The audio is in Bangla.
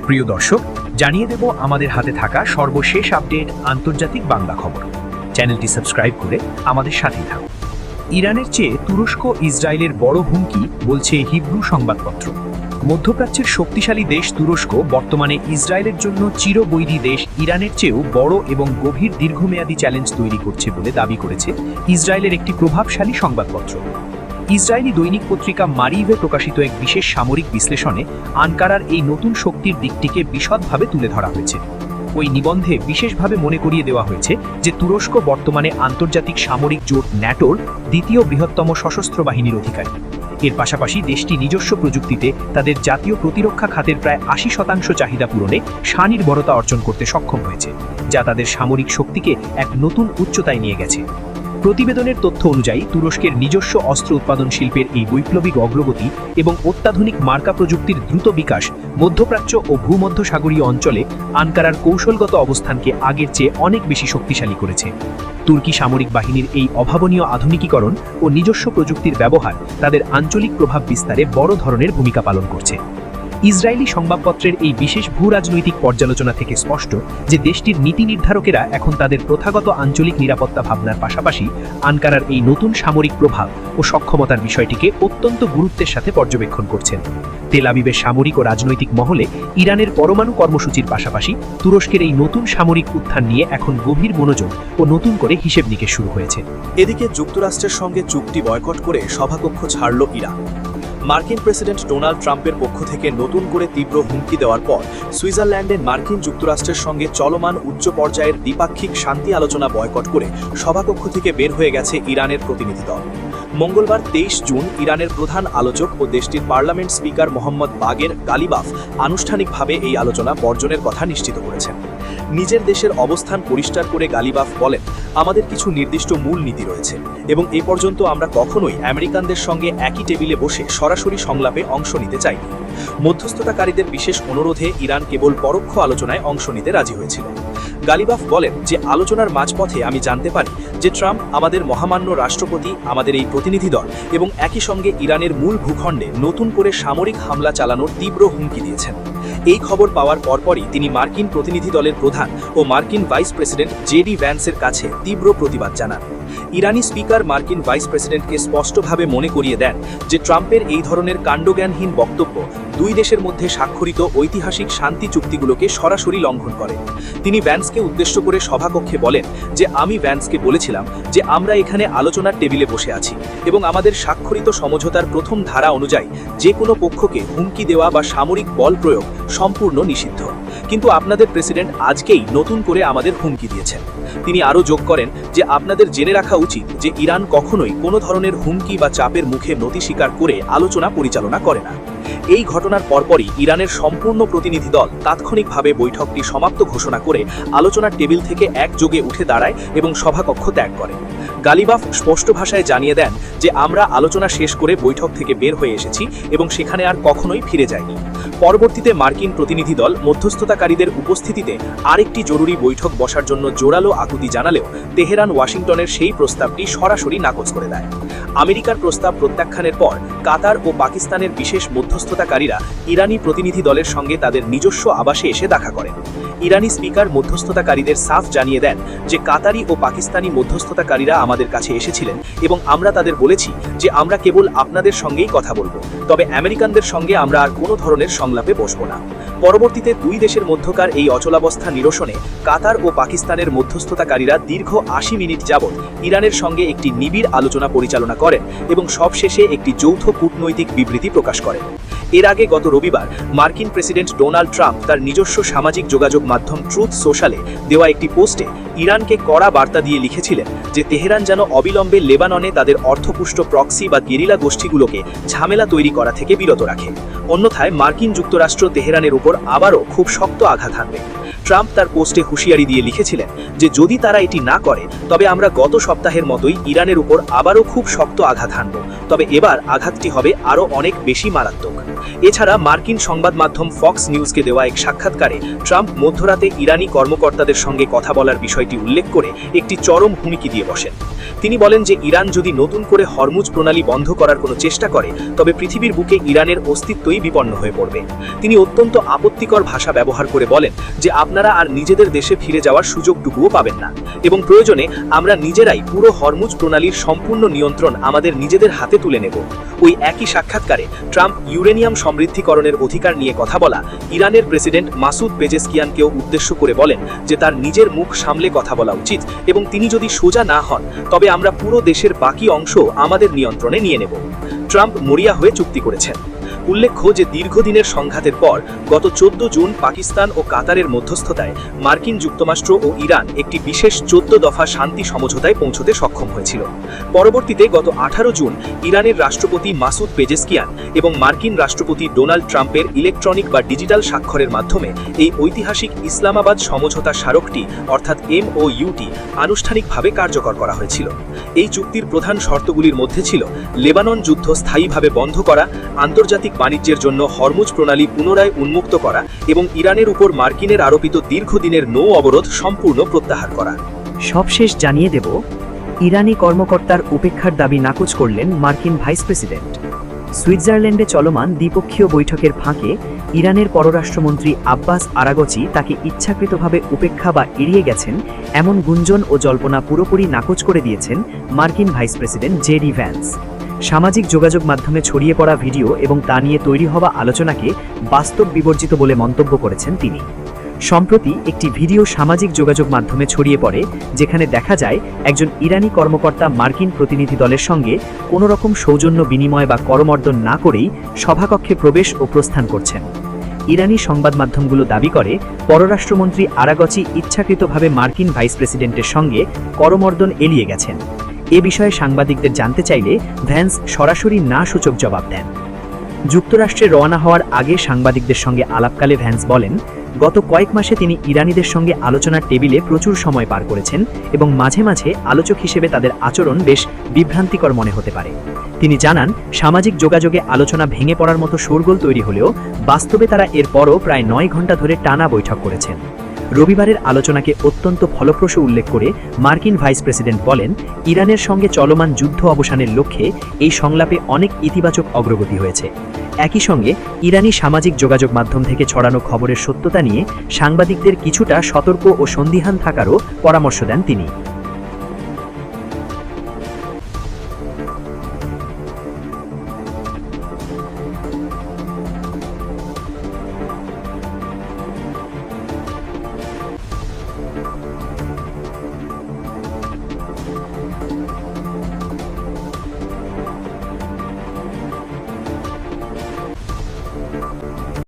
প্রিয় দর্শক, জানিয়ে দেব আমাদের হাতে থাকা সর্বশেষ আপডেট আন্তর্জাতিক বাংলা খবর। চ্যানেলটি সাবস্ক্রাইব করে আমাদের সাথেই থাকুন। ইরানের চেয়ে তুরস্ক ইসরায়েলের বড় হুমকি, বলছে হিব্রু সংবাদপত্র। মধ্যপ্রাচ্যের শক্তিশালী দেশ তুরস্ক বর্তমানে ইসরায়েলের জন্য চিরবৈরী দেশ ইরানের চেয়েও বড় এবং গভীর দীর্ঘমেয়াদী চ্যালেঞ্জ তৈরি করছে বলে দাবি করেছে ইসরায়েলের একটি প্রভাবশালী সংবাদপত্র। ইসরায়েলি দৈনিক পত্রিকা মারিভে প্রকাশিত এক বিশেষ সামরিক বিশ্লেষণে আনকারার এই নতুন শক্তির দিকটিকে বিশদভাবে তুলে ধরা হয়েছে। ওই নিবন্ধে বিশেষভাবে মনে করিয়ে দেওয়া হয়েছে যে তুরস্ক বর্তমানে আন্তর্জাতিক সামরিক জোট ন্যাটোর দ্বিতীয় বৃহত্তম সশস্ত্র বাহিনীর অধিকারী। এর পাশাপাশি দেশটি নিজস্ব প্রযুক্তিতে তাদের জাতীয় প্রতিরক্ষা খাতের প্রায় ৮০% চাহিদা পূরণে স্বনির্ভরতা অর্জন করতে সক্ষম হয়েছে, যা তাদের সামরিক শক্তিকে এক নতুন উচ্চতায় নিয়ে গেছে। প্রতিবেদনের তথ্য অনুযায়ী তুরস্কের নিজস্ব অস্ত্র উৎপাদন শিল্পের এই বৈপ্লবিক অগ্রগতি এবং অত্যাধুনিক মার্কা প্রযুক্তির দ্রুত বিকাশ মধ্যপ্রাচ্য ও ভূমধ্যসাগরীয় অঞ্চলে আনকারার কৌশলগত অবস্থানকে আগের চেয়ে অনেক বেশি শক্তিশালী করেছে। তুর্কি সামরিক বাহিনীর এই অভাবনীয় আধুনিকীকরণ ও নিজস্ব প্রযুক্তির ব্যবহার তাদের আঞ্চলিক প্রভাব বিস্তারে বড় ধরনের ভূমিকা পালন করছে। ইসরায়েলি সংবাদপত্রের এই বিশেষ ভূরাজনৈতিক পর্যালোচনা থেকে স্পষ্ট যে দেশটির নীতি নির্ধারকেরা এখন তাদের প্রথাগত আঞ্চলিক নিরাপত্তা ভাবনার পাশাপাশি আনকারার এই নতুন সামরিক প্রভাব ও সক্ষমতার বিষয়টিকে অত্যন্ত গুরুত্বের সাথে পর্যবেক্ষণ করছেন। তেল আবিবের সামরিক ও রাজনৈতিক মহলে ইরানের পরমাণু কর্মসূচির পাশাপাশি তুরস্কের এই নতুন সামরিক উত্থান নিয়ে এখন গভীর মনোযোগ ও নতুন করে হিসেব নিকেশ শুরু হয়েছে। এদিকে যুক্তরাষ্ট্রের সঙ্গে চুক্তি বয়কট করে সভাকক্ষ ছাড়ল ইরান। মার্কিন প্রেসিডেন্ট ডোনাল্ড ট্রাম্পের পক্ষ থেকে নতুন করে তীব্র হুমকি দেওয়ার পর সুইজারল্যান্ডে মার্কিন যুক্তরাষ্ট্রের সঙ্গে চলমান উচ্চ পর্যায়ের দ্বিপাক্ষিক শান্তি আলোচনা বয়কট করে সভাকক্ষ থেকে বের হয়ে গেছে ইরানের প্রতিনিধি দল। মঙ্গলবার ২৩ জুন ইরানের প্রধান আলোচক ও দেশটির পার্লামেন্ট স্পিকার মোহাম্মদ বাগের গালিবাফ আনুষ্ঠানিকভাবে এই আলোচনা বর্জনের কথা নিশ্চিত করেছেন। নিজের দেশের অবস্থান পরিষ্কার করে গালিবাফ বলেন, আমাদের কিছু নির্দিষ্ট মূল নীতি রয়েছে এবং এ পর্যন্ত আমরা কখনোই আমেরিকানদের সঙ্গে একই টেবিলে বসে সরাসরি সংলাপে অংশ নিতে চাইনি। মধ্যস্থতাকারীদের বিশেষ অনুরোধে ইরান কেবল পরোক্ষ আলোচনায় অংশ নিতে রাজি হয়েছিল। গালিবাফ বলেন যে আলোচনার মাঝপথে আমি জানতে পারি যে ট্রাম্প, আমাদের মহামান্য রাষ্ট্রপতি, আমাদের এই প্রতিনিধি দল এবং একই সঙ্গে ইরানের মূল ভূখণ্ডে নতুন করে সামরিক হামলা চালানোর তীব্র হুমকি দিয়েছেন। এই খবর পাওয়ার পরপরই তিনি মার্কিন প্রতিনিধি দলের প্রধান ও মার্কিন ভাইস প্রেসিডেন্ট জেডি ভ্যান্সের কাছে তীব্র প্রতিবাদ জানান। ইরানি স্পিকার মার্কিন ভাইস প্রেসিডেন্টকে স্পষ্টভাবে মনে করিয়ে দেন যে ট্রাম্পের এই ধরনের কাণ্ডজ্ঞানহীন বক্তব্য দুই দেশের মধ্যে স্বাক্ষরিত ঐতিহাসিক শান্তি চুক্তিগুলোকে সরাসরি লঙ্ঘন করে। তিনি ভ্যান্সকে উদ্দেশ্য করে সভাকক্ষে বলেন যে আমি ভ্যান্সকে বলেছিলাম যে আমরা এখানে আলোচনার টেবিলে বসে আছি এবং আমাদের স্বাক্ষরিত সমঝোতার প্রথম ধারা অনুযায়ী যে কোনো পক্ষকে হুমকি দেওয়া বা সামরিক বল প্রয়োগ সম্পূর্ণ নিষিদ্ধ, কিন্তু আপনাদের প্রেসিডেন্ট আজকেই নতুন করে আমাদের হুমকি দিয়েছেন। তিনি আরও যোগ করেন যে আপনাদের জেনে রাখা উচিত যে ইরান কখনোই কোনো ধরনের হুমকি বা চাপের মুখে নতি স্বীকার করে আলোচনা পরিচালনা করে না। এই ঘটনার পরপরই ইরানের সম্পূর্ণ প্রতিনিধি দল তাৎক্ষণিকভাবে বৈঠকটি সমাপ্ত ঘোষণা করে আলোচনার টেবিল থেকে একযোগে উঠে দাঁড়ায় এবং সভাকক্ষ ত্যাগ করে। গালিবাফ স্পষ্ট ভাষায় জানিয়ে দেন যে আমরা আলোচনা শেষ করে বৈঠক থেকে বের হয়ে এসেছি এবং সেখানে আর কখনোই ফিরে যায়নি। পরবর্তীতে মার্কিন প্রতিনিধি দল মধ্যস্থতাকারীদের উপস্থিতিতে আরেকটি জরুরি বৈঠক বসার জন্য জোরালো আকুতি জানালেও তেহরান ওয়াশিংটনের সেই প্রস্তাবটি সরাসরি নাকচ করে দেয়। আমেরিকার প্রস্তাব প্রত্যাখ্যানের পর কাতার ও পাকিস্তানের বিশেষ মধ্যস্থতাকারীরা ইরানি প্রতিনিধি দলের সঙ্গে তাদের নিজস্ব আবাসে এসে দেখা করেন। ইরানি স্পিকার মধ্যস্থতাকারীদের সাফ জানিয়ে দেন যে কাতারি ও পাকিস্তানি মধ্যস্থতাকারীরা আমাদের কাছে এসেছিলেন এবং আমরা তাদের বলেছি যে আমরা কেবল আপনাদের সঙ্গেই কথা বলবো, তবে আমেরিকানদের সঙ্গে আমরা আর কোনো ধরনের সংলাপে বসবো না। পরবর্তীতে দুই দেশের মধ্যকার এই অচলাবস্থা নিরসনে কাতার ও পাকিস্তানের মধ্যস্থতাকারীরা দীর্ঘ ৮০ মিনিট যাবৎ ইরানের সঙ্গে একটি নিবিড় আলোচনা পরিচালনা করেন এবং সবশেষে একটি যৌথ কূটনৈতিক বিবৃতি প্রকাশ করেন। এর আগে গত রবিবার মার্কিন প্রেসিডেন্ট ডোনাল্ড ট্রাম্প তার নিজস্ব সামাজিক যোগাযোগ মাধ্যম ট্রুথ সোশ্যালে দেওয়া একটি পোস্টে ইরানকে কড়া বার্তা দিয়ে লিখেছিলেন যে তেহরান যেন অবিলম্বে লেবাননে তাদের অর্থপুষ্ট প্রক্সি বা গেরিলা গোষ্ঠীগুলোকে ঝামেলা তৈরি করা থেকে বিরত রাখে, অন্যথায় মার্কিন যুক্তরাষ্ট্র তেহরানের উপর আবারও খুব শক্ত আঘাত হানবে। ট্রাম্প তার পোস্টে হুঁশিয়ারি দিয়ে লিখেছিলেন যে যদি তারা এটি না করে তবে আমরা গত সপ্তাহের মতোই ইরানের উপর আবারও খুব শক্ত আঘাত হানব, তবে এবার আঘাতটি হবে আরও অনেক বেশি মারাত্মক। এছাড়া মার্কিন সংবাদ মাধ্যম ফক্স নিউজকে দেওয়া এক সাক্ষাৎকারে ট্রাম্প মধ্যরাতে ইরানি কর্মকর্তাদের সঙ্গে কথা বলার বিষয়টি উল্লেখ করে একটি চরম হুমকি দিয়ে বসেন। তিনি বলেন যে ইরান যদি নতুন করে হরমুজ প্রণালী বন্ধ করার কোনো চেষ্টা করে তবে পৃথিবীর বুকে ইরানের অস্তিত্বই বিপন্ন হয়ে পড়বে। তিনি অত্যন্ত আপত্তিকর ভাষা ব্যবহার করে বলেন যে আপনারা আর নিজেদের দেশে ফিরে যাওয়ার সুযোগটুকুও পাবেন না এবং প্রয়োজনে আমরা নিজেরাই পুরো হরমুজ প্রণালীর সম্পূর্ণ নিয়ন্ত্রণ আমাদের নিজেদের হাতে তুলে নেব। ওই একই সাক্ষাৎকারে ট্রাম্প ইউরেনিয়াম সমৃদ্ধিকরণের অধিকার নিয়ে কথা বলা ইরানের প্রেসিডেন্ট মাসুদ পেজেশকিয়ানকেও উদ্দেশ্য করে বলেন যে তার নিজের মুখ সামলে কথা বলা উচিত এবং তিনি যদি সোজা না হন তবে আমরা পুরো দেশের বাকি অংশ আমাদের নিয়ন্ত্রণে নিয়ে নেব। ট্রাম্প মরিয়া হয়ে চুক্তি করেছেন। উল্লেখ্য যে দীর্ঘদিনের সংঘাতের পর গত 14 জুন পাকিস্তান ও কাতারের মধ্যস্থতায় মার্কিন যুক্তরাষ্ট্র ও ইরান একটি বিশেষ 14 দফা শান্তি সমঝোতায় পৌঁছতে সক্ষম হয়েছিল। পরবর্তীতে গত 18 জুন ইরানের রাষ্ট্রপতি মাসুদ পেজেশকিয়ান এবং মার্কিন রাষ্ট্রপতি ডোনাল্ড ট্রাম্পের ইলেকট্রনিক বা ডিজিটাল স্বাক্ষরের মাধ্যমে এই ঐতিহাসিক ইসলামাবাদ সমঝোতা স্মারকটি অর্থাৎ MOUটি আনুষ্ঠানিকভাবে কার্যকর করা হয়েছিল। এই চুক্তির প্রধান শর্তগুলির মধ্যে ছিল লেবানন যুদ্ধ স্থায়ীভাবে বন্ধ করা, আন্তর্জাতিক বাণিজ্যের জন্য হরমুজ প্রণালী পুনরায় উন্মুক্ত করা এবং ইরানের উপর মার্কিনের আরোপিত দীর্ঘদিনের নৌ অবরোধ সম্পূর্ণ প্রত্যাহার করা। সবশেষ জানিয়ে দেব, ইরানি কর্মকর্তার উপেক্ষার দাবি নাকচ করলেন মার্কিন ভাইস প্রেসিডেন্ট। সুইজারল্যান্ডে চলমান দ্বিপক্ষীয় বৈঠকের ফাঁকে ইরানের পররাষ্ট্রমন্ত্রী আব্বাস আরাগচি তাকে ইচ্ছাকৃতভাবে উপেক্ষা বা এড়িয়ে গেছেন এমন গুঞ্জন ও জল্পনা পুরোপুরি নাকচ করে দিয়েছেন মার্কিন ভাইস প্রেসিডেন্ট জেডি ভ্যান্স। সামাজিক যোগাযোগ মাধ্যমে ছড়িয়ে পড়া ভিডিও এবং তা নিয়ে তৈরি হওয়া আলোচনাকে বাস্তব বিবর্জিত বলে মন্তব্য করেছেন তিনি। সম্প্রতি একটি ভিডিও সামাজিক যোগাযোগ মাধ্যমে ছড়িয়ে পড়ে যেখানে দেখা যায় একজন ইরানি কর্মকর্তা মার্কিন প্রতিনিধি দলের সঙ্গে কোনো রকম সৌজন্য বিনিময় বা করমর্দন না করেই সভাকক্ষে প্রবেশ ও প্রস্থান করছেন। ইরানি সংবাদ মাধ্যমগুলো দাবি করে পররাষ্ট্রমন্ত্রী আরাগচি ইচ্ছাকৃতভাবে মার্কিন ভাইস প্রেসিডেন্টের সঙ্গে করমর্দন এড়িয়ে গেছেন। এ বিষয়ে সাংবাদিকদের জানতে চাইলে ভ্যান্স সরাসরি না সূচক জবাব দেন। যুক্তরাষ্ট্রে রওনা হওয়ার আগে সাংবাদিকদের সঙ্গে আলাপকালে ভ্যান্স বলেন, গত কয়েক মাসে তিনি ইরানিদের সঙ্গে আলোচনার টেবিলে প্রচুর সময় পার করেছেন এবং মাঝে মাঝে আলোচক হিসেবে তাদের আচরণ বেশ বিভ্রান্তিকর মনে হতে পারে। তিনি জানান, সামাজিক যোগাযোগে আলোচনা ভেঙে পড়ার মতো শোরগোল তৈরি হলেও বাস্তবে তারা এরপরও প্রায় 9 ঘন্টা ধরে টানা বৈঠক করেছেন। রবিবারের আলোচনাকে অত্যন্ত ফলপ্রসূ উল্লেখ করে মার্কিন ভাইস প্রেসিডেন্ট বলেন, ইরানের সঙ্গে চলমান যুদ্ধ অবসানের লক্ষ্যে এই সংলাপে অনেক ইতিবাচক অগ্রগতি হয়েছে। একই সঙ্গে ইরানি সামাজিক যোগাযোগ মাধ্যম থেকে ছড়ানো খবরের সত্যতা নিয়ে সাংবাদিকদের কিছুটা সতর্ক ও সন্দিহান থাকারও পরামর্শ দেন তিনি।